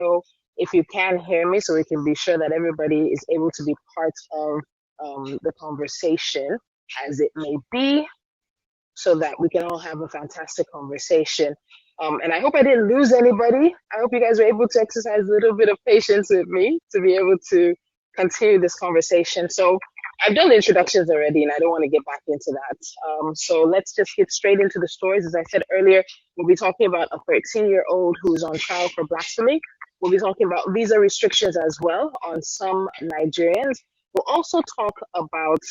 know if you can hear me so we can be sure that everybody is able to be part of the conversation as it may be, so that we can all have a fantastic conversation. And I hope I didn't lose anybody. I hope you guys were able to exercise a little bit of patience with me to be able to continue this conversation. So I've done the introductions already, and I don't want to get back into that. So let's just get straight into the stories. As I said earlier, we'll be talking about a 13-year-old who's on trial for blasphemy. We'll be talking about visa restrictions as well on some Nigerians. We'll also talk about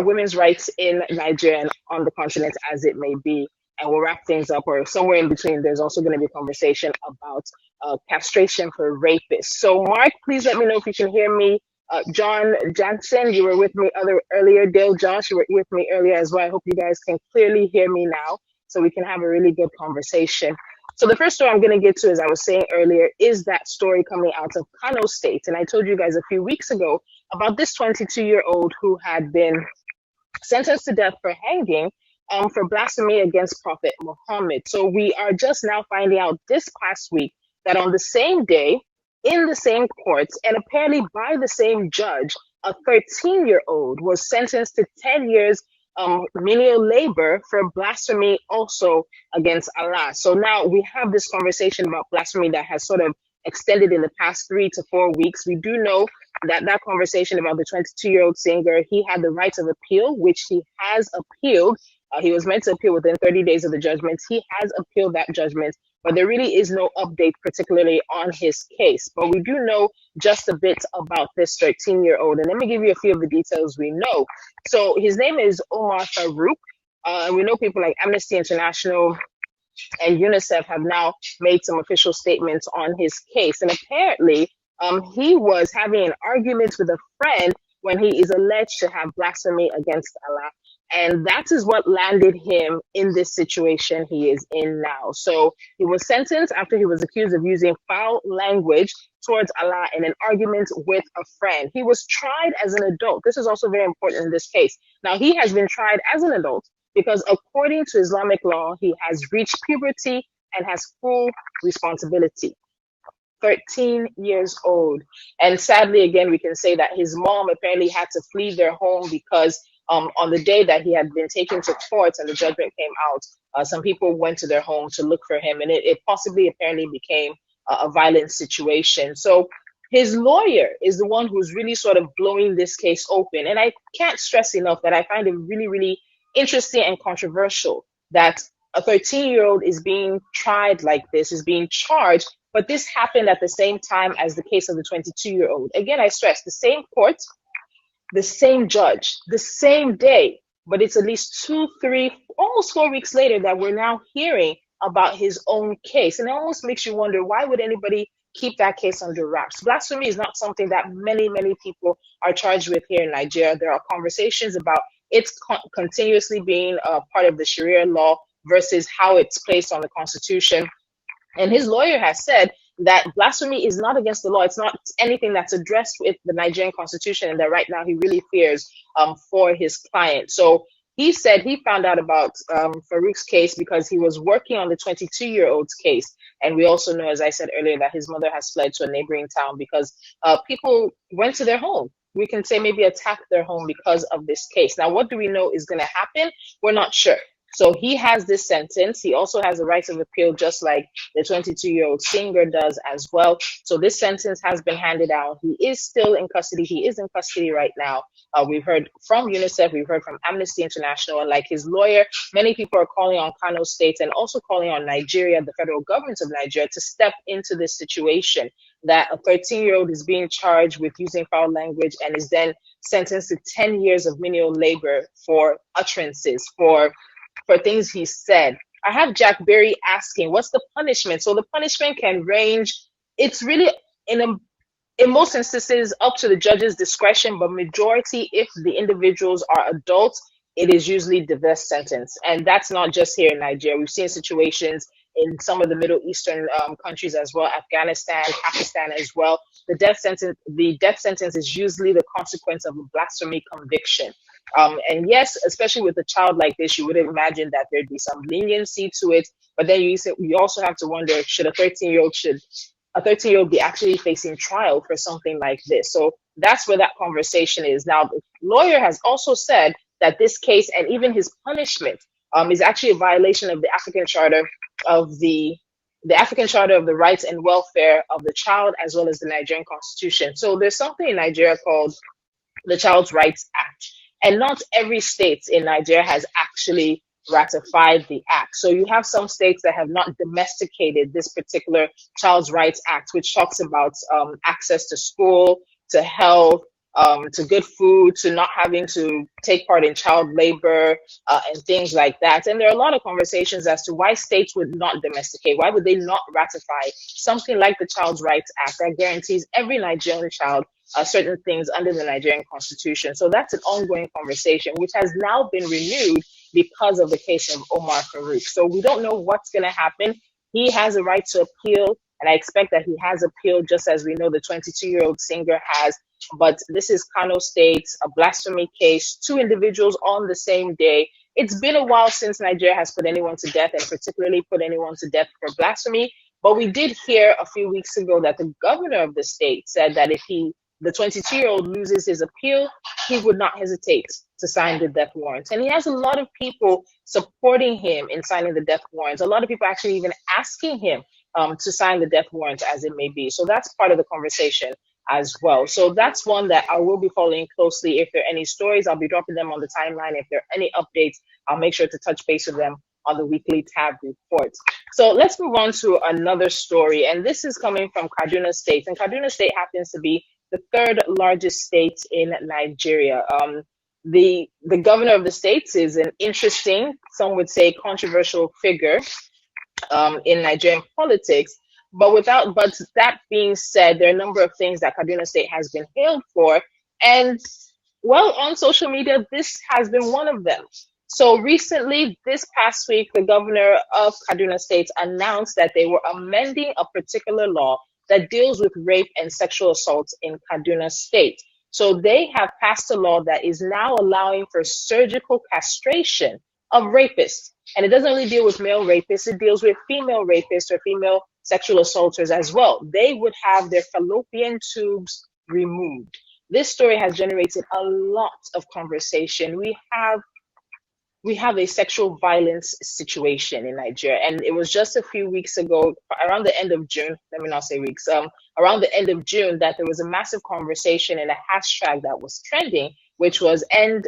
women's rights in Nigeria and on the continent as it may be. And we'll wrap things up, or somewhere in between, there's also going to be a conversation about castration for rapists. So, Mark, please let me know if you can hear me. John Jansen, you were with me earlier. Dale Josh, you were with me earlier as well. I hope you guys can clearly hear me now so we can have a really good conversation. So the first story I'm going to get to, as I was saying earlier, is that story coming out of Kano State. And I told you guys a few weeks ago about this 22-year-old who had been sentenced to death for hanging for blasphemy against Prophet Muhammad. So we are just now finding out this past week that on the same day, in the same courts, and apparently by the same judge, a 13-year-old was sentenced to 10 years menial labor for blasphemy also against Allah. So now we have this conversation about blasphemy that has sort of extended in the past 3 to 4 weeks. We do know that conversation about the 22-year-old singer, he had the right of appeal, which he has appealed. He was meant to appeal within 30 days of the judgment. He has appealed that judgment, but there really is no update, particularly on his case. But we do know just a bit about this 13-year-old. And let me give you a few of the details we know. So his name is Omar Farouk. We know people like Amnesty International and UNICEF have now made some official statements on his case. And apparently, he was having an argument with a friend when he is alleged to have blasphemy against Allah. And that is what landed him in this situation he is in now. So he was sentenced after he was accused of using foul language towards Allah in an argument with a friend. He was tried as an adult. This is also very important in this case. Now, he has been tried as an adult because according to Islamic law, he has reached puberty and has full responsibility. 13 years old. And sadly, again, we can say that his mom apparently had to flee their home because on the day that he had been taken to court and the judgment came out, some people went to their home to look for him, and it possibly apparently became a violent situation. So his lawyer is the one who's really sort of blowing this case open. And I can't stress enough that I find it really, really interesting and controversial that a 13-year-old is being tried like this, is being charged, but this happened at the same time as the case of the 22-year-old. Again, I stress, the same court, the same judge, the same day, but it's at least 2, 3, almost 4 weeks later that we're now hearing about his own case. And it almost makes you wonder, why would anybody keep that case under wraps? Blasphemy is not something that many, many people are charged with here in Nigeria. There are conversations about it's continuously being part of the Sharia law versus how it's placed on the Constitution. And his lawyer has said that blasphemy is not against the law. It's not anything that's addressed with the Nigerian Constitution, and that right now he really fears for his client. So he said he found out about Farouk's case because he was working on the 22-year-old's case. And we also know, as I said earlier, that his mother has fled to a neighboring town because people went to their home. We can say maybe attacked their home because of this case. Now, what do we know is going to happen? We're not sure. So he has this sentence. He also has the right of appeal, just like the 22-year-old singer does as well. So this sentence has been handed out. He is still in custody. He is in custody right now. We've heard from UNICEF. We've heard from Amnesty International. And like his lawyer, many people are calling on Kano State and also calling on Nigeria, the federal government of Nigeria, to step into this situation that a 13-year-old is being charged with using foul language and is then sentenced to 10 years of menial labor for utterances, for things he said. I have Jack Berry asking, what's the punishment? So the punishment can range. It's really, in most instances, up to the judge's discretion, but majority, if the individuals are adults, it is usually the death sentence. And that's not just here in Nigeria. We've seen situations in some of the Middle Eastern countries as well, Afghanistan, Pakistan as well. The death sentence is usually the consequence of a blasphemy conviction. And yes, especially with a child like this, you would imagine that there'd be some leniency to it. But then you also have to wonder, should a 13-year-old be actually facing trial for something like this? So that's where that conversation is. Now, the lawyer has also said that this case and even his punishment is actually a violation of the African Charter of the African Charter of the Rights and Welfare of the Child, as well as the Nigerian Constitution. So there's something in Nigeria called the Child's Rights Act. And not every state in Nigeria has actually ratified the act. So you have some states that have not domesticated this particular Child's Rights Act, which talks about access to school, to health, to good food, to not having to take part in child labor and things like that. And there are a lot of conversations as to why states would not domesticate. Why would they not ratify something like the Child's Rights Act that guarantees every Nigerian child certain things under the Nigerian constitution? So that's an ongoing conversation, which has now been renewed because of the case of Omar Farouk. So we don't know what's going to happen. He has a right to appeal, and I expect that he has appealed, just as we know the 22-year-old singer has. But this is Kano State, a blasphemy case, two individuals on the same day. It's been a while since Nigeria has put anyone to death, and particularly put anyone to death for blasphemy. But we did hear a few weeks ago that the governor of the state said that if the 22-year-old loses his appeal, he would not hesitate to sign the death warrant. And he has a lot of people supporting him in signing the death warrants. A lot of people actually even asking him to sign the death warrant, as it may be. So that's part of the conversation as well. So that's one that I will be following closely. If there are any stories, I'll be dropping them on the timeline. If there are any updates, I'll make sure to touch base with them on the weekly tab reports. So let's move on to another story. And this is coming from Kaduna State. And Kaduna State happens to be the third largest state in Nigeria. The governor of the state is an interesting, some would say controversial figure in Nigerian politics. But that being said, there are a number of things that Kaduna State has been hailed for. And well, on social media, this has been one of them. So recently, this past week, the governor of Kaduna State announced that they were amending a particular law that deals with rape and sexual assault in Kaduna State. So they have passed a law that is now allowing for surgical castration of rapists. And it doesn't really deal with male rapists, it deals with female rapists or female sexual assaulters as well. They would have their fallopian tubes removed. This story has generated a lot of conversation. We have a sexual violence situation in Nigeria. And it was just a few weeks ago, around the end of June, let me not say weeks, around the end of June, that there was a massive conversation and a hashtag that was trending, which was end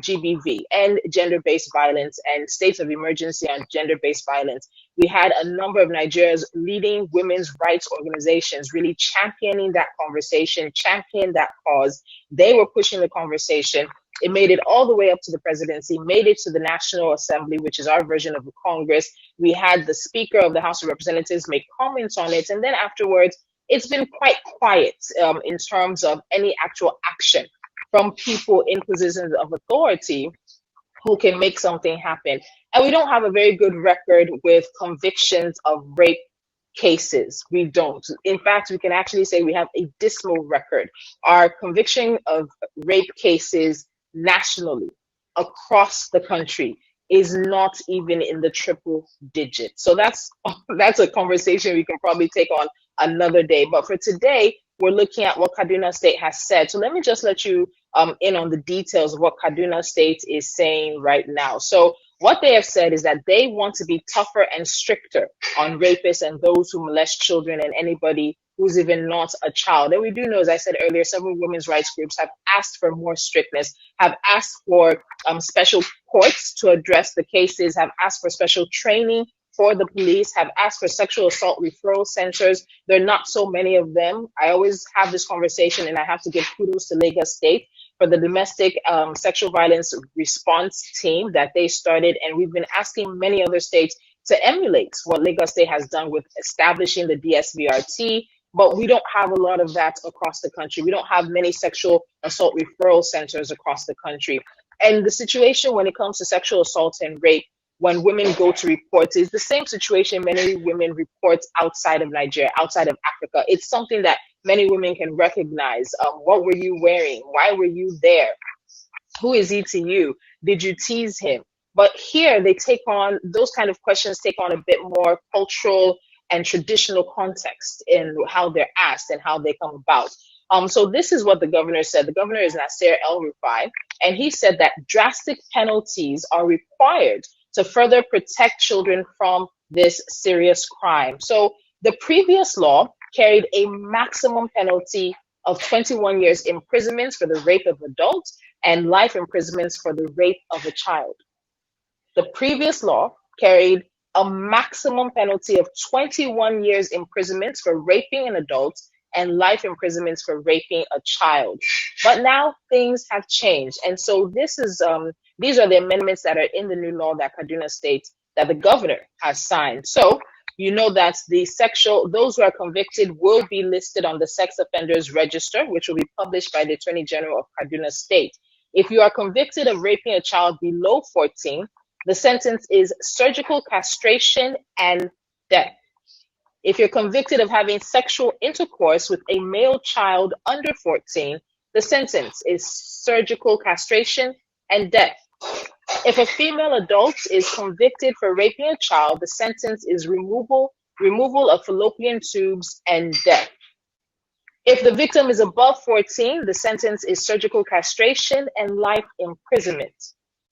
GBV, end gender-based violence, and states of emergency on gender-based violence. We had a number of Nigeria's leading women's rights organizations really championing that conversation, championing that cause. They were pushing the conversation. It made it all the way up to the presidency, made it to the National Assembly, which is our version of the Congress. We had the Speaker of the House of Representatives make comments on it. And then afterwards, it's been quite quiet in terms of any actual action from people in positions of authority who can make something happen. And we don't have a very good record with convictions of rape cases. We don't. In fact, we can actually say we have a dismal record. Our conviction of rape cases nationally across the country is not even in the triple digits. So that's a conversation we can probably take on another day. But for today, we're looking at what Kaduna State has said. So let me just let you in on the details of what Kaduna State is saying right now. So what they have said is that they want to be tougher and stricter on rapists and those who molest children and anybody who's even not a child. And we do know, as I said earlier, several women's rights groups have asked for more strictness, have asked for special courts to address the cases, have asked for special training for the police, have asked for sexual assault referral centers. There are not so many of them. I always have this conversation, and I have to give kudos to Lagos State for the domestic sexual violence response team that they started. And we've been asking many other states to emulate what Lagos State has done with establishing the DSVRT, but we don't have a lot of that across the country. We don't have many sexual assault referral centers across the country. And the situation when it comes to sexual assault and rape, when women go to report, is the same situation many women report outside of Nigeria, outside of Africa. It's something that many women can recognize. What were you wearing? Why were you there? Who is he to you? Did you tease him? But here they take on those kind of questions, take on a bit more cultural and traditional context in how they're asked and how they come about. So this is what the governor said. The governor is Nasser El Rufai, and he said that drastic penalties are required to further protect children from this serious crime. So the previous law carried a maximum penalty of 21 years imprisonment for the rape of adults and life imprisonment for the rape of a child. The previous law carried a maximum penalty of 21 years imprisonment for raping an adult and life imprisonment for raping a child. But now things have changed. And so these are the amendments that are in the new law that Kaduna State, that the governor has signed. So you know that those who are convicted will be listed on the sex offenders register, which will be published by the Attorney General of Kaduna State. If you are convicted of raping a child below 14, the sentence is surgical castration and death. If you're convicted of having sexual intercourse with a male child under 14, the sentence is surgical castration and death. If a female adult is convicted for raping a child, the sentence is removal of fallopian tubes and death. If the victim is above 14, the sentence is surgical castration and life imprisonment.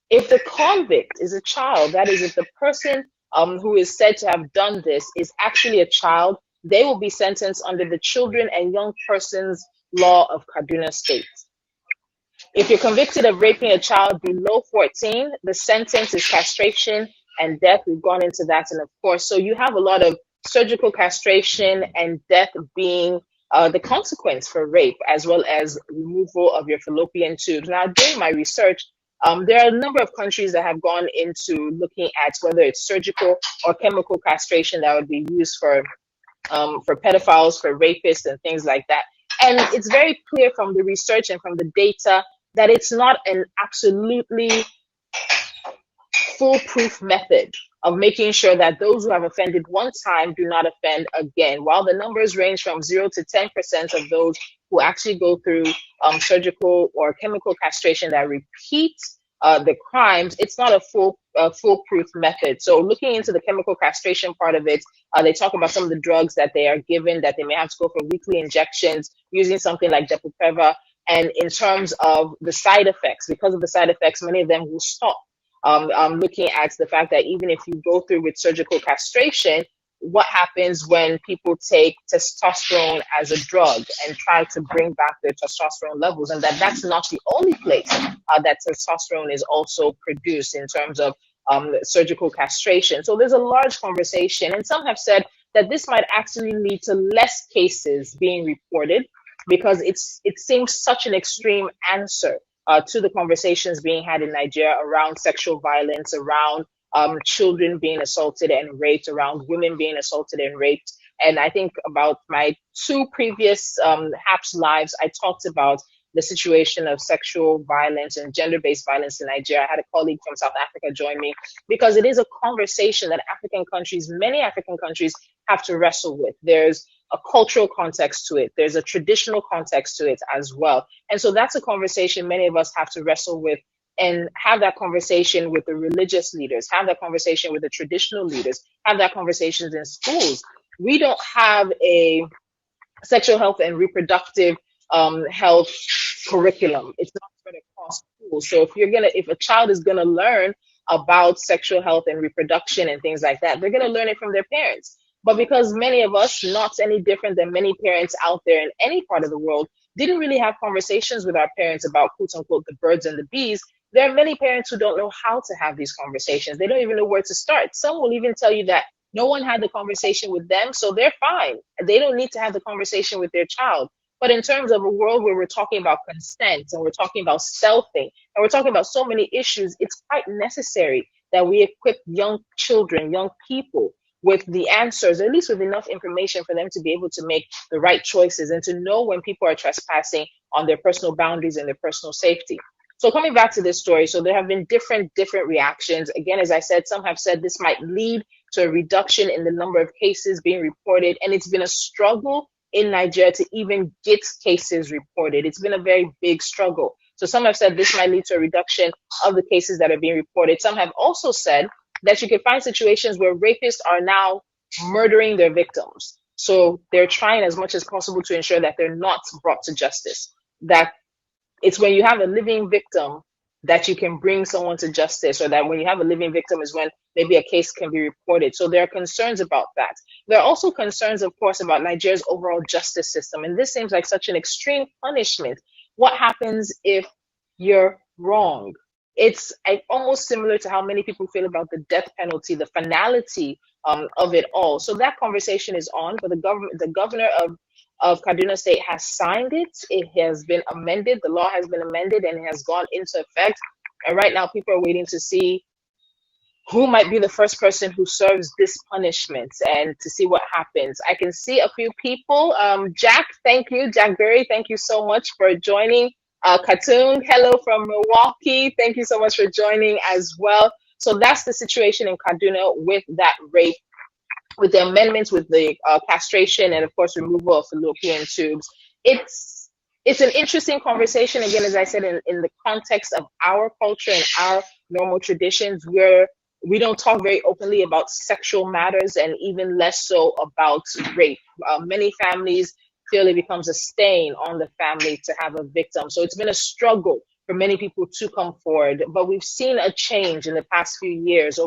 If the convict is a child, that is, if the person who is said to have done this is actually a child, they will be sentenced under the Children and Young Persons Law of Kaduna State. If you're convicted of raping a child below 14, the sentence is castration and death. We've gone into that, and of course, so you have a lot of surgical castration and death being the consequence for rape, as well as removal of your fallopian tubes. Now, during my research, there are a number of countries that have gone into looking at whether it's surgical or chemical castration that would be used for pedophiles, for rapists, and things like that. And it's very clear from the research and from the data that it's not an absolutely foolproof method of making sure that those who have offended one time do not offend again. While the numbers range from 0 to 10% of those who actually go through surgical or chemical castration that repeat the crimes, it's not a foolproof method. So looking into the chemical castration part of it, they talk about some of the drugs that they are given, that they may have to go for weekly injections using something like Depo-Provera. And in terms of the side effects, because of the side effects, many of them will stop. Looking at the fact that even if you go through with surgical castration, what happens when people take testosterone as a drug and try to bring back their testosterone levels, and that's not the only place that testosterone is also produced in terms of surgical castration. So there's a large conversation, and some have said that this might actually lead to less cases being reported because it seems such an extreme answer to the conversations being had in Nigeria around sexual violence, around children being assaulted and raped, around women being assaulted and raped. And I think about my two previous HAPS lives, I talked about the situation of sexual violence and gender-based violence in Nigeria. I had a colleague from South Africa join me because it is a conversation that many African countries have to wrestle with. There's a cultural context to it. There's a traditional context to it as well. And so that's a conversation many of us have to wrestle with, and have that conversation with the religious leaders, have that conversation with the traditional leaders, have that conversations in schools. We don't have a sexual health and reproductive health curriculum. It's not spread across schools. So if a child is gonna learn about sexual health and reproduction and things like that, they're gonna learn it from their parents. But because many of us, not any different than many parents out there in any part of the world, didn't really have conversations with our parents about, quote unquote, the birds and the bees, there are many parents who don't know how to have these conversations. They don't even know where to start. Some will even tell you that no one had the conversation with them, so they're fine. They don't need to have the conversation with their child. But in terms of a world where we're talking about consent and we're talking about selfing and we're talking about so many issues, it's quite necessary that we equip young children, young people, with the answers, at least with enough information for them to be able to make the right choices and to know when people are trespassing on their personal boundaries and their personal safety. So coming back to this story, so there have been different reactions. Again, as I said, some have said this might lead to a reduction in the number of cases being reported, and it's been a struggle in Nigeria to even get cases reported. It's been a very big struggle. So some have said this might lead to a reduction of the cases that are being reported. Some have also said that you can find situations where rapists are now murdering their victims. So they're trying as much as possible to ensure that they're not brought to justice. That it's when you have a living victim that you can bring someone to justice, or that when you have a living victim is when maybe a case can be reported. So there are concerns about that. There are also concerns, of course, about Nigeria's overall justice system. And this seems like such an extreme punishment. What happens if you're wrong? It's almost similar to how many people feel about the death penalty, the finality of it all. So that conversation is on, but the governor of Kaduna State has signed it. It has been amended. The law has been amended and it has gone into effect. And right now, people are waiting to see who might be the first person who serves this punishment and to see what happens. I can see a few people. Jack, thank you. Jack Berry, thank you so much for joining. Katoon, hello from Milwaukee. Thank you so much for joining as well. So that's the situation in Kaduna with that rape, with the amendments, with the castration, and of course removal of fallopian tubes. It's an interesting conversation, again, as I said, in the context of our culture and our normal traditions, where we don't talk very openly about sexual matters, and even less so about rape. Many families feel it becomes a stain on the family to have a victim. So it's been a struggle for many people to come forward. But we've seen a change in the past few years,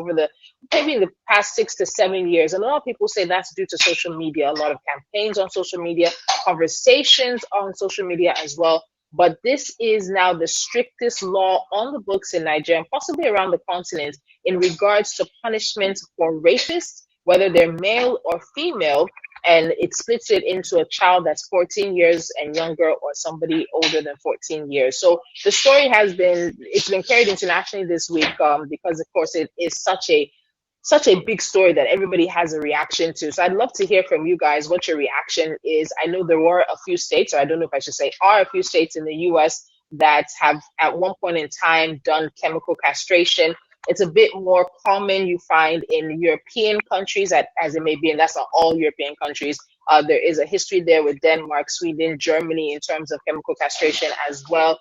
maybe in the past 6 to 7 years. And a lot of people say that's due to social media, a lot of campaigns on social media, conversations on social media as well. But this is now the strictest law on the books in Nigeria and possibly around the continent in regards to punishment for rapists, whether they're male or female. And it splits it into a child that's 14 years and younger, or somebody older than 14 years. So the story it's been carried internationally this week because, of course, it is such a big story that everybody has a reaction to. So I'd love to hear from you guys what your reaction is. I know there were a few states, or I don't know if I should say are a few states in the US that have at one point in time done chemical castration. It's a bit more common, you find, in European countries, as it may be, and that's not all European countries. There is a history there with Denmark, Sweden, Germany in terms of chemical castration as well.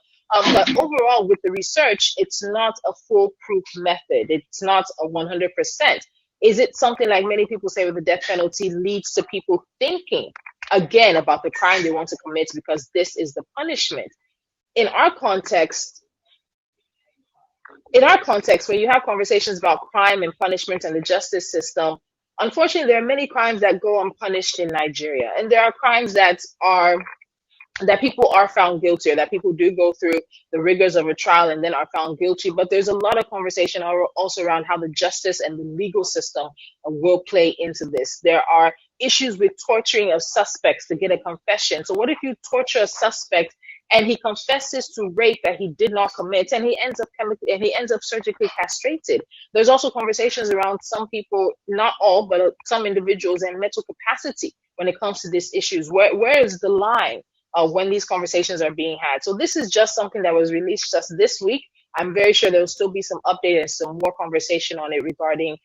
But overall, with the research, it's not a foolproof method. It's not a 100%. Is it something, like many people say with the death penalty, leads to people thinking again about the crime they want to commit because this is the punishment? In our context, where you have conversations about crime and punishment and the justice system, unfortunately, there are many crimes that go unpunished in Nigeria. And there are crimes that people are found guilty, or that people do go through the rigors of a trial and then are found guilty. But there's a lot of conversation also around how the justice and the legal system will play into this. There are issues with torturing of suspects to get a confession. So what if you torture a suspect and he confesses to rape that he did not commit, and he ends up surgically castrated? There's also conversations around some people, not all, but some individuals, and mental capacity when it comes to these issues. Where is the line when these conversations are being had? So this is just something that was released just this week. I'm very sure there will still be some update and some more conversation on it regarding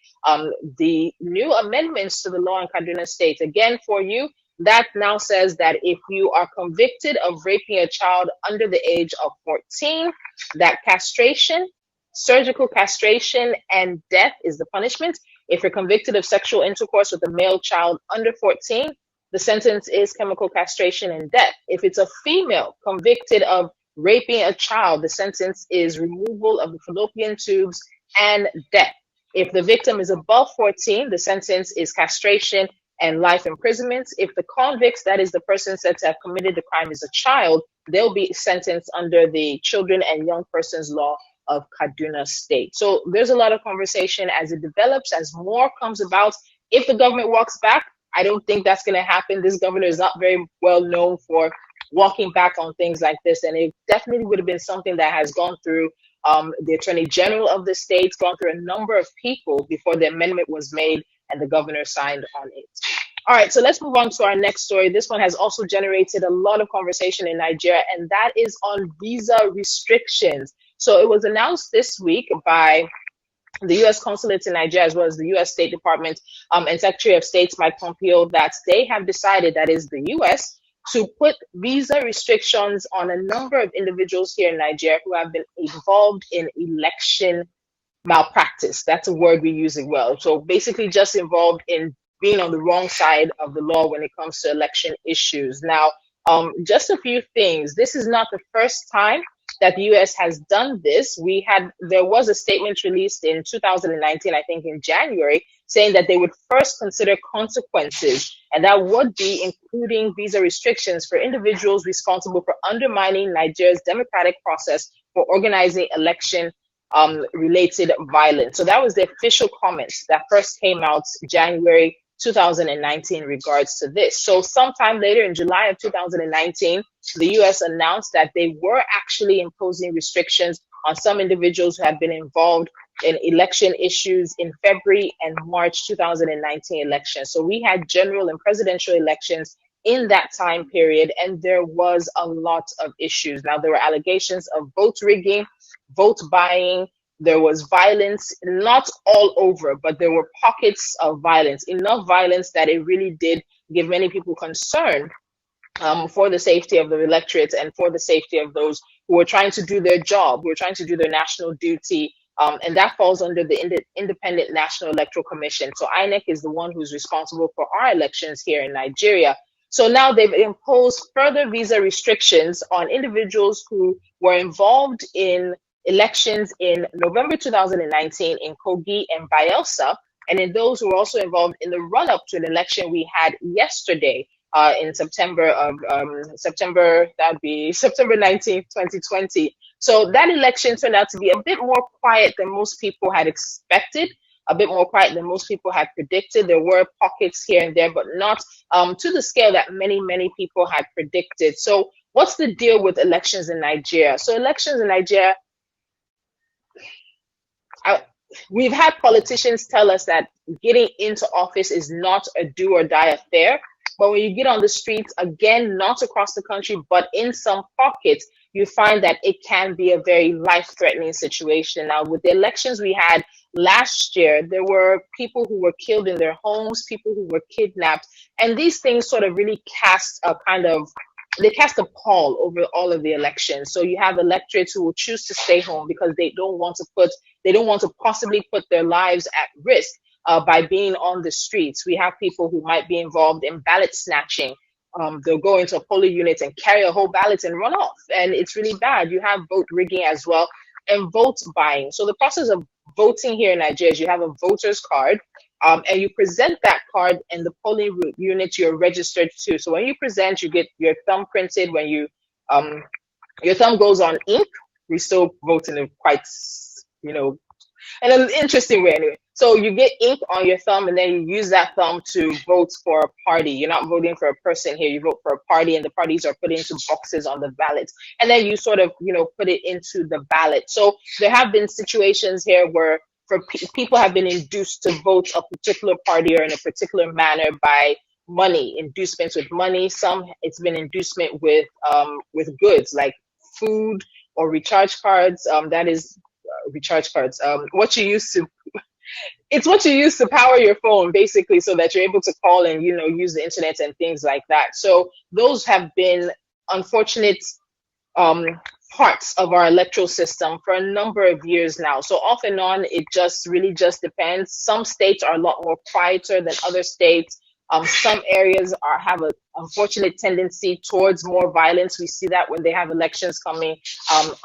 the new amendments to the law in Kaduna State. Again, for you, that now says that if you are convicted of raping a child under the age of 14, that castration, surgical castration, and death is the punishment. If you're convicted of sexual intercourse with a male child under 14, the sentence is chemical castration and death. If it's a female convicted of raping a child, the sentence is removal of the fallopian tubes and death. If the victim is above 14, the sentence is castration and life imprisonment. If the convicts, that is the person said to have committed the crime, is a child, they'll be sentenced under the Children and Young Persons Law of Kaduna State. So there's a lot of conversation as it develops, as more comes about. If the government walks back, I don't think that's going to happen. This governor is not very well known for walking back on things like this, and it definitely would have been something that has gone through the Attorney General of the state, gone through a number of people before the amendment was made and the governor signed on it. All right, so let's move on to our next story. This one has also generated a lot of conversation in Nigeria, and that is on visa restrictions. So it was announced this week by the U.S. Consulate in Nigeria, as well as the U.S. State Department and Secretary of State Mike Pompeo, that they have decided, that is the U.S., to put visa restrictions on a number of individuals here in Nigeria who have been involved in election malpractice. That's a word we use as well. So basically, just involved in being on the wrong side of the law when it comes to election issues. Now, just a few things. This is not the first time that the U.S. has done this. There was a statement released in 2019, I think in January, saying that they would first consider consequences, and that would be including visa restrictions for individuals responsible for undermining Nigeria's democratic process for organizing election related violence. So that was the official comments that first came out January 2019 in regards to this. So sometime later in July of 2019, the US announced that they were actually imposing restrictions on some individuals who had been involved in election issues in February and March 2019 elections. So we had general and presidential elections in that time period, and there was a lot of issues. Now, there were allegations of vote rigging, vote buying. There was violence, not all over, but there were pockets of violence, enough violence that it really did give many people concern for the safety of the electorate and for the safety of those who were trying to do their job, who were trying to do their national duty. And that falls under the Independent National Electoral Commission. So INEC is the one who's responsible for our elections here in Nigeria. So now they've imposed further visa restrictions on individuals who were involved in elections in November 2019 in Kogi and Bayelsa, and in those who were also involved in the run-up to an election we had yesterday in September, that'd be September 19th, 2020. So that election turned out to be a bit more quiet than most people had expected, a bit more quiet than most people had predicted. There were pockets here and there, but not to the scale that many people had predicted. So what's the deal with elections in Nigeria? So elections in Nigeria, we've had politicians tell us that getting into office is not a do or die affair. But when you get on the streets, again, not across the country, but in some pockets, you find that it can be a very life-threatening situation. Now, with the elections we had last year, there were people who were killed in their homes, people who were kidnapped, and these things sort of really cast a pall over all of the elections. So you have electorates who will choose to stay home because they don't want to possibly put their lives at risk by being on the streets. We have people who might be involved in ballot snatching. They'll go into a polling unit and carry a whole ballot and run off, and it's really bad. You have vote rigging as well and vote buying. So the process of voting here in Nigeria is you have a voter's card, and you present that card in the polling unit you're registered to. So when you present, you get your thumb printed. When your thumb goes on ink, we still vote in a quite, in an interesting way anyway. So you get ink on your thumb, and then you use that thumb to vote for a party. You're not voting for a person here. You vote for a party, and the parties are put into boxes on the ballot. And then you sort of, put it into the ballot. So there have been situations here where people have been induced to vote a particular party or in a particular manner by money, inducements with money. Some it's been inducement with goods like food or recharge cards. That is recharge cards. It's what you use to power your phone, basically, so that you're able to call and use the internet and things like that. So those have been unfortunate parts of our electoral system for a number of years now. So off and on, it really just depends. Some states are a lot more quieter than other states. Some areas have an unfortunate tendency towards more violence. We see that when they have elections coming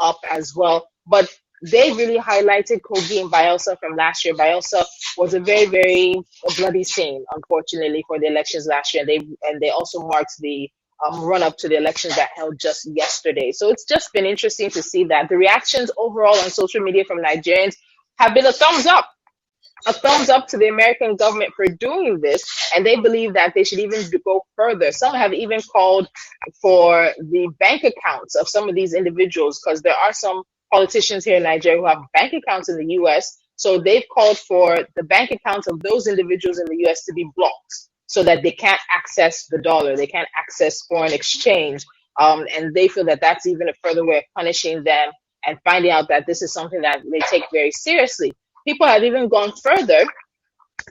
up as well. But they really highlighted Kogi and Bayelsa from last year. Bayelsa was a very, very bloody scene, unfortunately, for the elections last year. And they also marked the run up to the elections that held just yesterday. So it's just been interesting to see that the reactions overall on social media from Nigerians have been a thumbs up to the American government for doing this, and they believe that they should even go further. Some have even called for the bank accounts of some of these individuals, because there are some politicians here in Nigeria who have bank accounts in the US. So they've called for the bank accounts of those individuals in the US to be blocked so that they can't access the dollar, they can't access foreign exchange. And they feel that that's even a further way of punishing them and finding out that this is something that they take very seriously. People have even gone further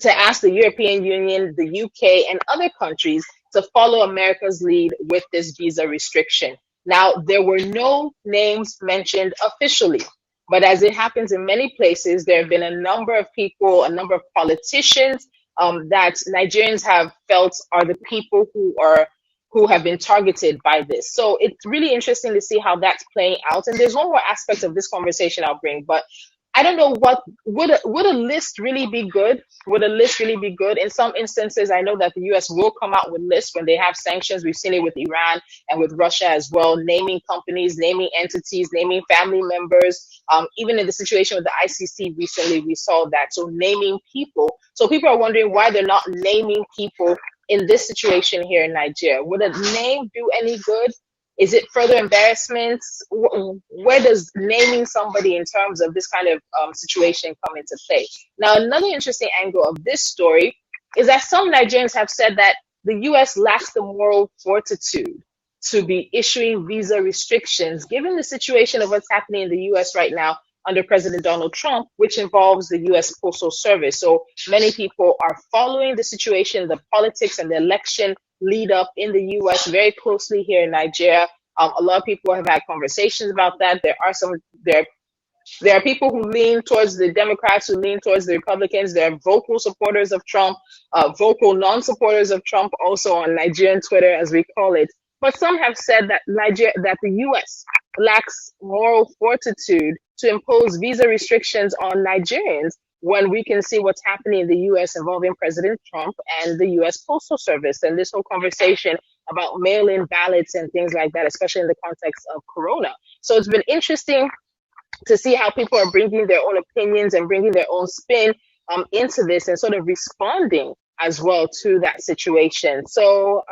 to ask the European Union, the UK, and other countries to follow America's lead with this visa restriction. Now, there were no names mentioned officially, but as it happens in many places, there have been a number of people, a number of politicians that Nigerians have felt are the people who have been targeted by this. So it's really interesting to see how that's playing out. And there's one more aspect of this conversation I'll bring, but I don't know what would a list really be good? Would a list really be good? In some instances, I know that the U.S. will come out with lists when they have sanctions. We've seen it with Iran and with Russia as well, naming companies, naming entities, naming family members. Even in the situation with the ICC recently, we saw that. So naming people. So people are wondering why they're not naming people in this situation here in Nigeria. Would a name do any good? Is it further embarrassment? Where does naming somebody in terms of this kind of situation come into play? Now, another interesting angle of this story is that some Nigerians have said that the U.S. lacks the moral fortitude to be issuing visa restrictions, given the situation of what's happening in the U.S. right now under President Donald Trump, which involves the U.S. Postal Service. So many people are following the situation, the politics and the election lead up in the U.S. very closely here in Nigeria. A lot of people have had conversations about that. There are people who lean towards the Democrats, who lean towards the Republicans. There are vocal supporters of Trump, vocal non-supporters of Trump, also on Nigerian Twitter, as we call it. But some have said that that the U.S. lacks moral fortitude to impose visa restrictions on Nigerians when we can see what's happening in the U.S. involving President Trump and the U.S. Postal Service and this whole conversation about mail-in ballots and things like that, especially in the context of Corona. So it's been interesting to see how people are bringing their own opinions and bringing their own spin into this and sort of responding as well to that situation. So,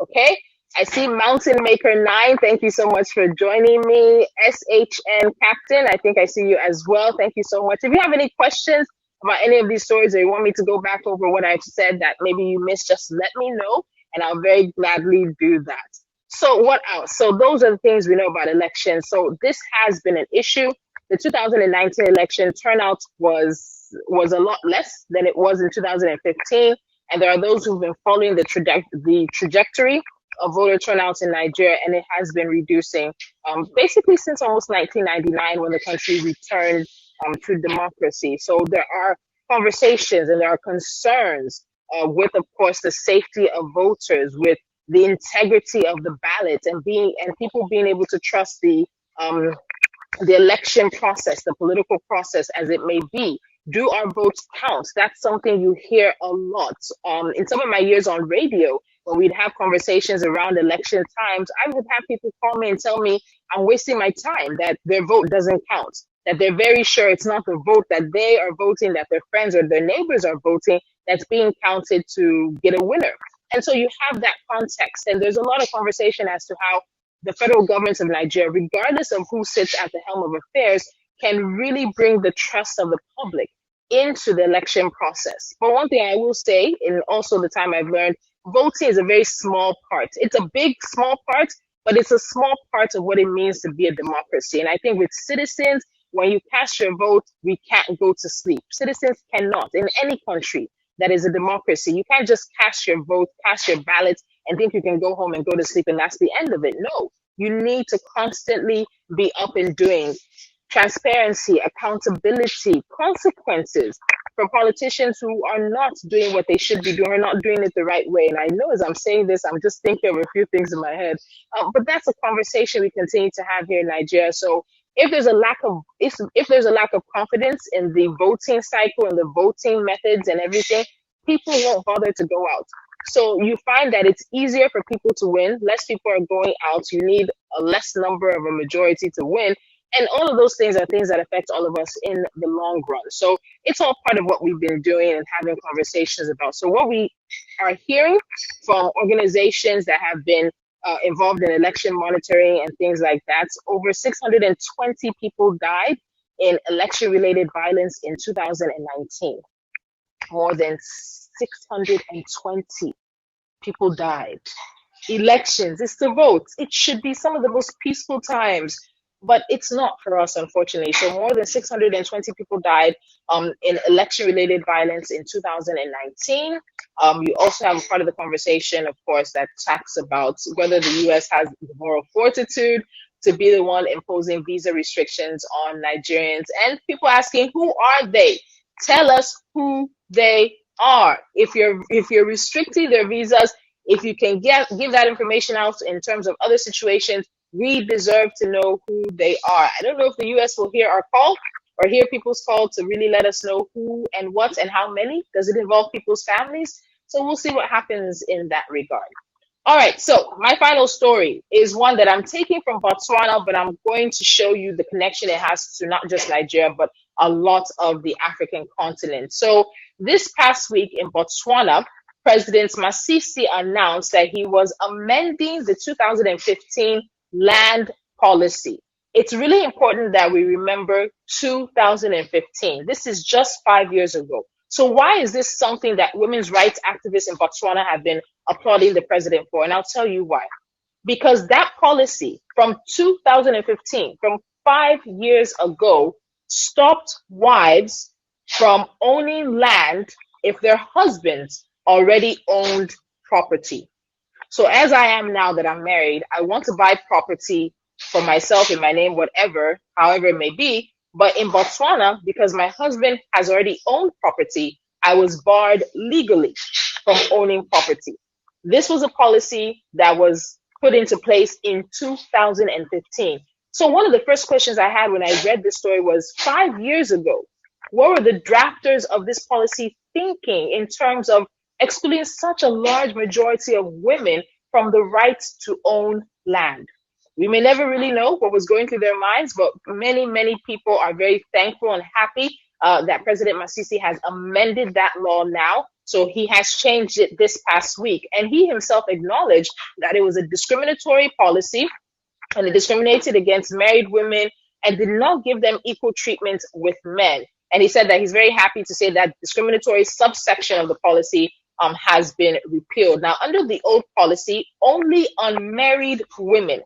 okay. I see Mountain Maker 9. Thank you so much for joining me. SHN Captain, I think I see you as well. Thank you so much. If you have any questions about any of these stories or you want me to go back over what I've said that maybe you missed, just let me know and I'll very gladly do that. So what else? So those are the things we know about elections. So this has been an issue. The 2019 election turnout was a lot less than it was in 2015. And there are those who've been following the trajectory of voter turnout in Nigeria, and it has been reducing basically since almost 1999 when the country returned to democracy. So there are conversations and there are concerns with, of course, the safety of voters, with the integrity of the ballot, and people being able to trust the election process, the political process as it may be. Do our votes count? That's something you hear a lot. In some of my years on radio, when we'd have conversations around election times, I would have people call me and tell me I'm wasting my time, that their vote doesn't count, that they're very sure it's not the vote that they are voting, that their friends or their neighbors are voting, that's being counted to get a winner. And so you have that context, and there's a lot of conversation as to how the federal government of Nigeria, regardless of who sits at the helm of affairs, can really bring the trust of the public into the election process. But one thing I will say, and also the time I've learned, voting is a very small part. It's a big, small part, but it's a small part of what it means to be a democracy. And I think with citizens, when you cast your vote, we can't go to sleep. Citizens cannot, in any country that is a democracy. You can't just cast your vote, cast your ballot, and think you can go home and go to sleep and that's the end of it. No, you need to constantly be up and doing. Transparency, accountability, consequences for politicians who are not doing what they should be doing, or not doing it the right way. And I know as I'm saying this, I'm just thinking of a few things in my head. But that's a conversation we continue to have here in Nigeria. So if there's a lack of confidence in the voting cycle and the voting methods and everything, people won't bother to go out. So you find that it's easier for people to win. Less people are going out. You need a less number of a majority to win. And all of those things are things that affect all of us in the long run. So it's all part of what we've been doing and having conversations about. So what we are hearing from organizations that have been involved in election monitoring and things like that, over 620 people died in election-related violence in 2019. More than 620 people died. Elections, it's the vote. It should be some of the most peaceful times. but it's not for us, unfortunately. So more than 620 people died in election-related violence in 2019. You also have a part of the conversation, of course, that talks about whether the U.S. has the moral fortitude to be the one imposing visa restrictions on Nigerians, and people asking, who are they? Tell us who they are. If you're restricting their visas, if you can give that information out in terms of other situations, we deserve to know who they are. I don't know if the US will hear our call or hear people's call to really let us know who and what and how many. Does it involve people's families? So we'll see what happens in that regard. All right, so my final story is one that I'm taking from Botswana, but I'm going to show you the connection it has to not just Nigeria, but a lot of the African continent. So this past week in Botswana, President Masisi announced that he was amending the 2015 land policy. It's really important that we remember 2015. This is just 5 years ago. So why is this something that women's rights activists in Botswana have been applauding the president for? And I'll tell you why. Because that policy from 2015, from 5 years ago, stopped wives from owning land if their husbands already owned property. So as I am now that I'm married, I want to buy property for myself in my name, whatever, however it may be. But in Botswana, because my husband has already owned property, I was barred legally from owning property. This was a policy that was put into place in 2015. So one of the first questions I had when I read this story was 5 years ago, what were the drafters of this policy thinking in terms of excluding such a large majority of women from the right to own land? We may never really know what was going through their minds, but many, many people are very thankful and happy that President Masisi has amended that law now. So he has changed it this past week. And he himself acknowledged that it was a discriminatory policy and it discriminated against married women and did not give them equal treatment with men. And he said that he's very happy to say that discriminatory subsection of the policy has been repealed. Now, under the old policy, only unmarried women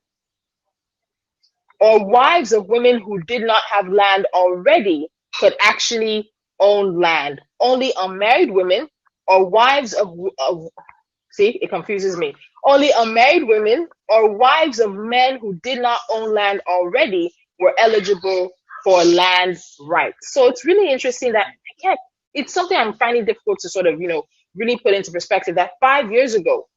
or wives of women who did not have land already could actually own land. Only unmarried women or wives of see, it confuses me. Only unmarried women or wives of men who did not own land already were eligible for land rights. So it's really interesting that it's something I'm finding difficult to sort of, really put into perspective that 5 years ago,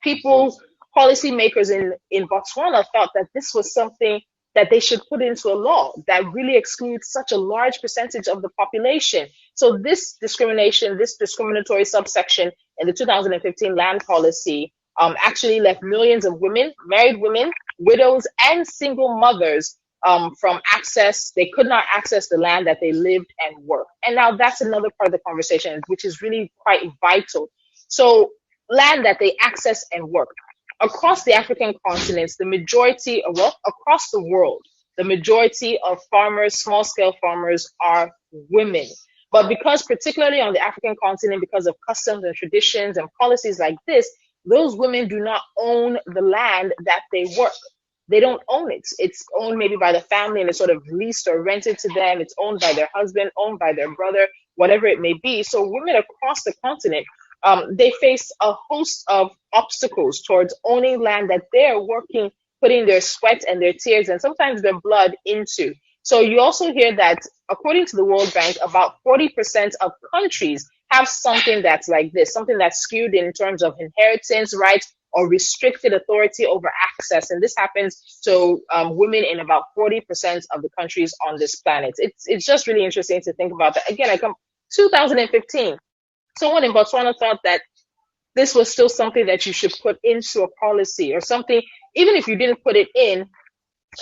people, policymakers in Botswana thought that this was something that they should put into a law that really excludes such a large percentage of the population. So this discrimination, this discriminatory subsection in the 2015 land policy actually left millions of women, married women, widows, and single mothers from access. They could not access the land that they lived and worked. And now that's another part of the conversation, which is really quite vital. So land that they access and work. Across the African continents, the majority, well, across the world, the majority of farmers, small scale farmers, are women. But because, particularly on the African continent, because of customs and traditions and policies like this, those women do not own the land that they work. They don't own it. It's owned maybe by the family and it's sort of leased or rented to them. It's owned by their husband, owned by their brother, whatever it may be. So women across the continent, they face a host of obstacles towards owning land that they're working, putting their sweat and their tears and sometimes their blood into. So you also hear that, according to the World Bank, about 40% of countries have something that's like this, something that's skewed in terms of inheritance rights or restricted authority over access. And this happens to women in about 40% of the countries on this planet. It's just really interesting to think about that. Again, 2015. Someone in Botswana thought that this was still something that you should put into a policy or something. Even if you didn't put it in,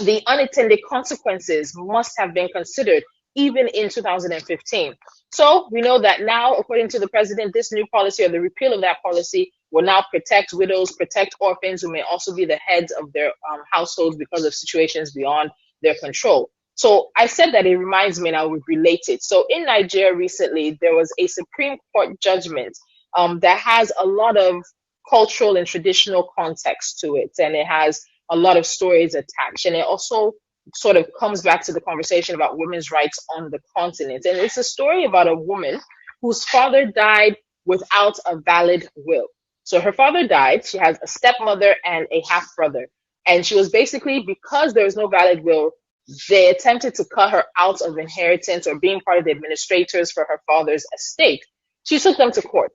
the unintended consequences must have been considered even in 2015. So we know that now, according to the president, this new policy or the repeal of that policy will now protect widows, protect orphans who may also be the heads of their households because of situations beyond their control. So I said that it reminds me and I would relate it. So in Nigeria recently, there was a Supreme Court judgment that has a lot of cultural and traditional context to it. And it has a lot of stories attached. And it also sort of comes back to the conversation about women's rights on the continent. And it's a story about a woman whose father died without a valid will. So her father died. She has a stepmother and a half brother. And she was basically, because there was no valid will, they attempted to cut her out of inheritance or being part of the administrators for her father's estate. She took them to court.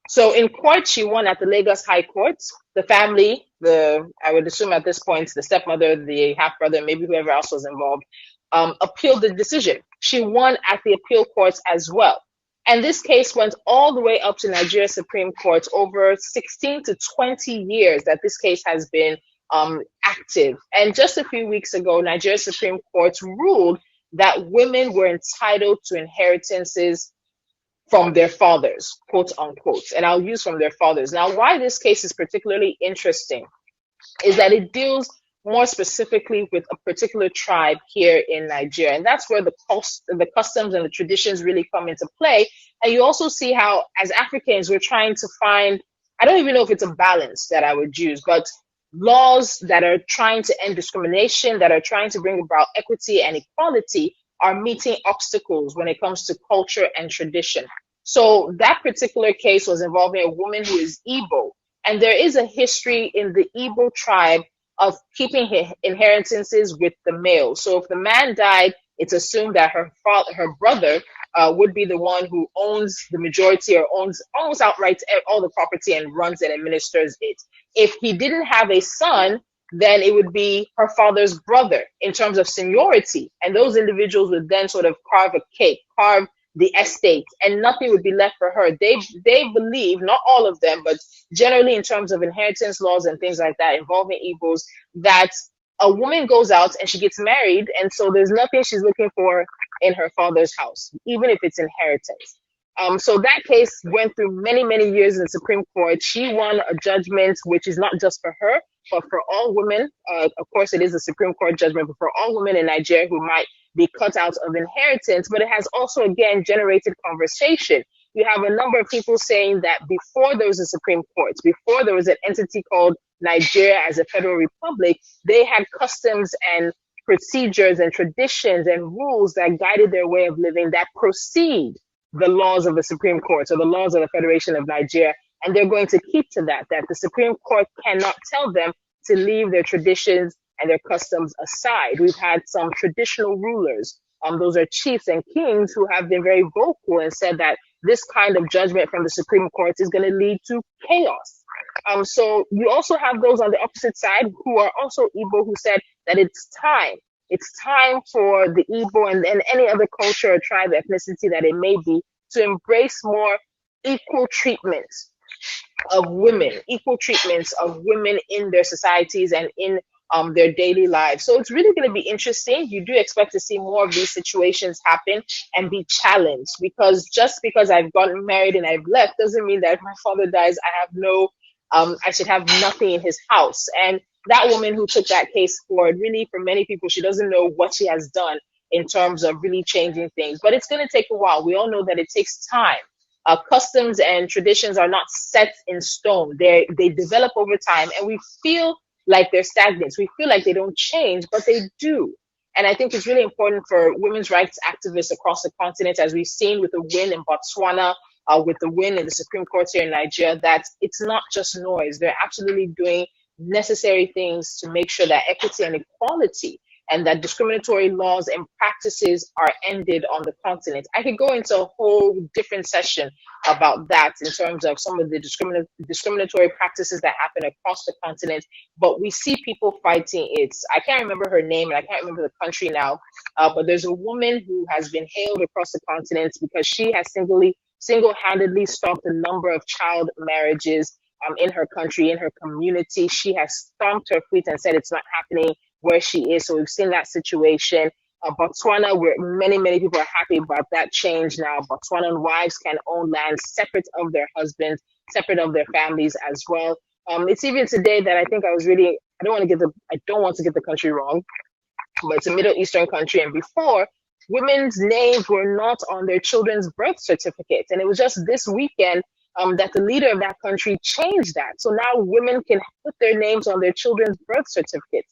So in court, she won at the Lagos High Court. The family, I would assume at this point, the stepmother, the half brother, maybe whoever else was involved, appealed the decision. She won at the appeal courts as well. And this case went all the way up to Nigeria Supreme Court, over 16 to 20 years that this case has been active. And just a few weeks ago, Nigeria Supreme Court ruled that women were entitled to inheritances from their fathers, quote unquote. And I'll use from their fathers. Now, why this case is particularly interesting is that it deals more specifically with a particular tribe here in Nigeria. And that's where the customs and the traditions really come into play. And you also see how, as Africans, we're trying to find, I don't even know if it's a balance that I would use, but laws that are trying to end discrimination, that are trying to bring about equity and equality, are meeting obstacles when it comes to culture and tradition. So that particular case was involving a woman who is Igbo. And there is a history in the Igbo tribe of keeping inheritances with the male. So if the man died, it's assumed that her brother would be the one who owns the majority or owns almost outright all the property and runs and administers it. If he didn't have a son, then it would be her father's brother in terms of seniority. And those individuals would then sort of carve a cake, carve the estate, and nothing would be left for her. They believe, not all of them, but generally in terms of inheritance laws and things like that involving Igbos, that a woman goes out and she gets married, and so there's nothing she's looking for in her father's house, even if it's inheritance. So that case went through many, many years in the Supreme Court. She won a judgment which is not just for her, but for all women. Of course, it is a Supreme Court judgment, but for all women in Nigeria who might be cut out of inheritance. But it has also, again, generated conversation. You have a number of people saying that before there was a Supreme Court, before there was an entity called Nigeria as a federal republic, they had customs and procedures and traditions and rules that guided their way of living that precede the laws of the Supreme Court or the laws of the Federation of Nigeria. And they're going to keep to that the Supreme Court cannot tell them to leave their traditions and their customs aside. We've had some traditional rulers, those are chiefs and kings, who have been very vocal and said that this kind of judgment from the Supreme Court is going to lead to chaos. So you also have those on the opposite side who are also Igbo, who said that it's time. It's time for the Igbo and any other culture or tribe, ethnicity that it may be, to embrace more equal treatment of women, equal treatments of women in their societies and in their daily lives. So it's really going to be interesting. You do expect to see more of these situations happen and be challenged, because just because I've gotten married and I've left doesn't mean that if my father dies, I should have nothing in his house. And that woman who took that case forward, really, for many people, she doesn't know what she has done in terms of really changing things. But it's going to take a while. We all know that it takes time. Customs and traditions are not set in stone. They develop over time, and we feel like they're stagnant. We feel like they don't change, but they do. And I think it's really important for women's rights activists across the continent, as we've seen with the win in Botswana, with the win in the Supreme Court here in Nigeria, that it's not just noise. They're absolutely doing necessary things to make sure that equity and equality and that discriminatory laws and practices are ended on the continent. I could go into a whole different session about that in terms of some of the discriminatory practices that happen across the continent, but we see people fighting it. I can't remember her name and I can't remember the country now, but there's a woman who has been hailed across the continent because she has single-handedly stopped a number of child marriages in her country, in her community. She has stomped her feet and said it's not happening where she is. So we've seen that situation. Botswana, where many, many people are happy about that change now. Botswanan wives can own land separate of their husbands, separate of their families as well. It's even today that I think I was reading, I don't want to get the country wrong, but it's a Middle Eastern country. And before, women's names were not on their children's birth certificates. And it was just this weekend that the leader of that country changed that. So now women can put their names on their children's birth certificates.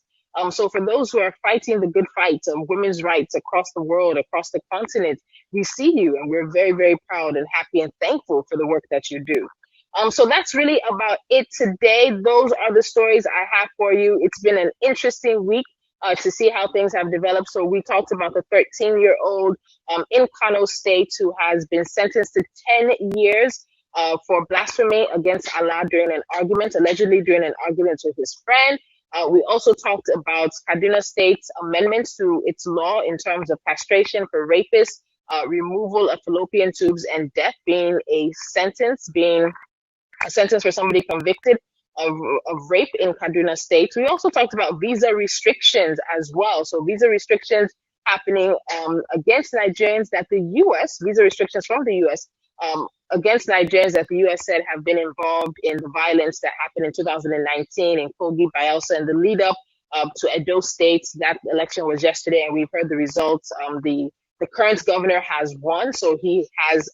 So for those who are fighting the good fight of women's rights across the world, across the continent, we see you and we're very, very proud and happy and thankful for the work that you do. So that's really about it today. Those are the stories I have for you. It's been an interesting week to see how things have developed. So we talked about the 13-year-old in Kano State who has been sentenced to 10 years for blasphemy against Allah during an argument, allegedly during an argument with his friend. We also talked about Kaduna State's amendments to its law in terms of castration for rapists, removal of fallopian tubes, and death being a sentence for somebody convicted of rape in Kaduna State. We also talked about visa restrictions as well. So visa restrictions happening against Nigerians that the U.S., visa restrictions from the U.S. Against Nigerians that the U.S. said have been involved in the violence that happened in 2019 in Kogi, Bayelsa, and the lead up to Edo State. That election was yesterday, and we've heard the results. The current governor has won, so he has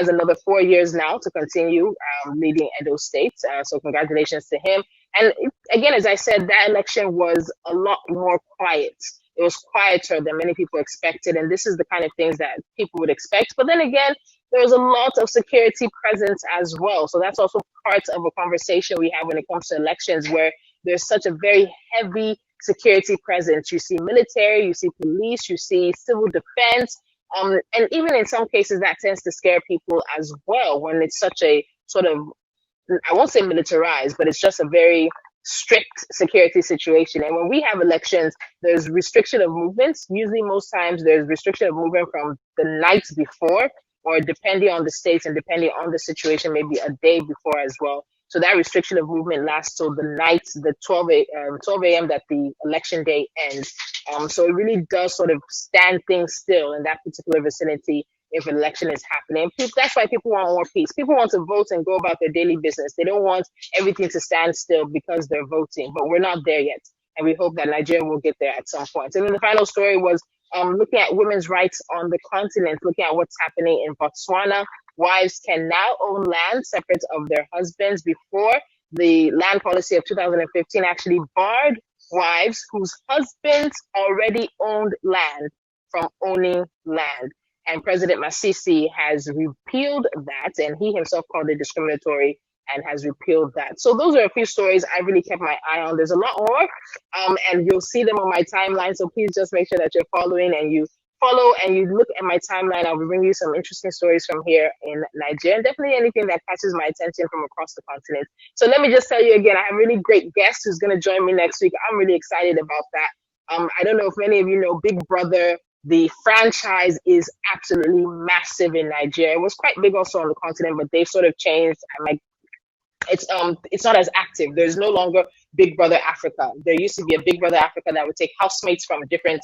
another 4 years now to continue leading Edo State. So congratulations to him. And again, as I said, that election was a lot more quiet. It was quieter than many people expected. And this is the kind of things that people would expect. But then again, there was a lot of security presence as well. So that's also part of a conversation we have when it comes to elections, where there's such a very heavy security presence. You see military, you see police, you see civil defense. And even in some cases, that tends to scare people as well when it's such a sort of, I won't say militarized, but it's just a very strict security situation. And when we have elections, there's restriction of movements. Usually, most times, there's restriction of movement from the night before, or depending on the states and depending on the situation, maybe a day before as well. So that restriction of movement lasts till the night, the 12 a.m. that the election day ends. So it really does sort of stand things still in that particular vicinity if an election is happening. That's why people want more peace. People want to vote and go about their daily business. They don't want everything to stand still because they're voting, but we're not there yet. And we hope that Nigeria will get there at some point. And then the final story was looking at women's rights on the continent, looking at what's happening in Botswana. Wives can now own land separate of their husbands. Before, the land policy of 2015 actually barred wives whose husbands already owned land from owning land. And President Masisi has repealed that, and he himself called it discriminatory and has repealed that. So those are a few stories I really kept my eye on. There's a lot more, and you'll see them on my timeline. So please just make sure that you're following and you follow and you look at my timeline. I'll bring you some interesting stories from here in Nigeria, and definitely anything that catches my attention from across the continent. So let me just tell you again, I have a really great guest who's going to join me next week. I'm really excited about that. I don't know if many of you know Big Brother. The franchise is absolutely massive in Nigeria. It was quite big also on the continent, but they've sort of changed. Like it's not as active. There's no longer Big Brother Africa. There used to be a Big Brother Africa that would take housemates from different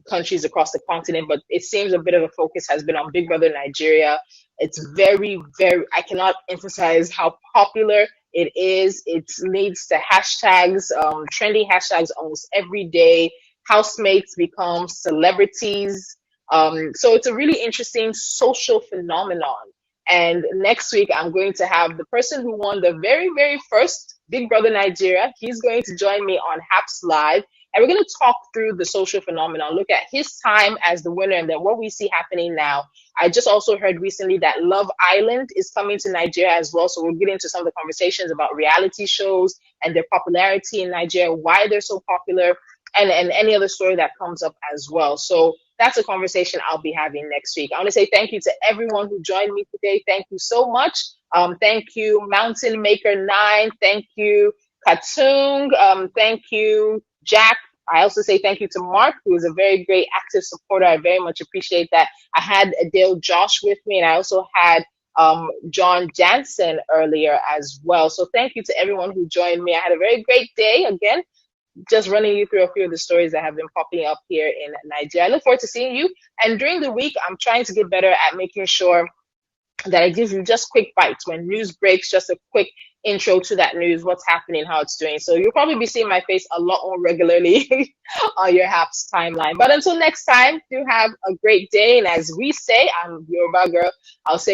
countries across the continent, but it seems a bit of a focus has been on Big Brother Nigeria. It's very, very, I cannot emphasize how popular it is. It leads to hashtags, trending hashtags almost every day. Housemates become celebrities. So it's a really interesting social phenomenon. And next week, I'm going to have the person who won the very, very first Big Brother Nigeria. He's going to join me on Haps Live. And we're going to talk through the social phenomenon, look at his time as the winner and then what we see happening now. I just also heard recently that Love Island is coming to Nigeria as well. So we'll get into some of the conversations about reality shows and their popularity in Nigeria, why they're so popular, and any other story that comes up as well. So that's a conversation I'll be having next week. I want to say thank you to everyone who joined me today. Thank you so much. Thank you, Mountain Maker 9. Thank you, Katung. Thank you, Jack. I also say thank you to Mark, who is a very great active supporter. I very much appreciate that. I had Adele Josh with me, and I also had John Jansen earlier as well. So thank you to everyone who joined me. I had a very great day again, just running you through a few of the stories that have been popping up here in Nigeria. I look forward to seeing you. And during the week, I'm trying to get better at making sure that I give you just quick bites. When news breaks, just a quick intro to that news, what's happening, how it's doing. So you'll probably be seeing my face a lot more regularly on your Haps timeline. But until next time, do have a great day. And as we say, I'm Yoruba Girl, I'll say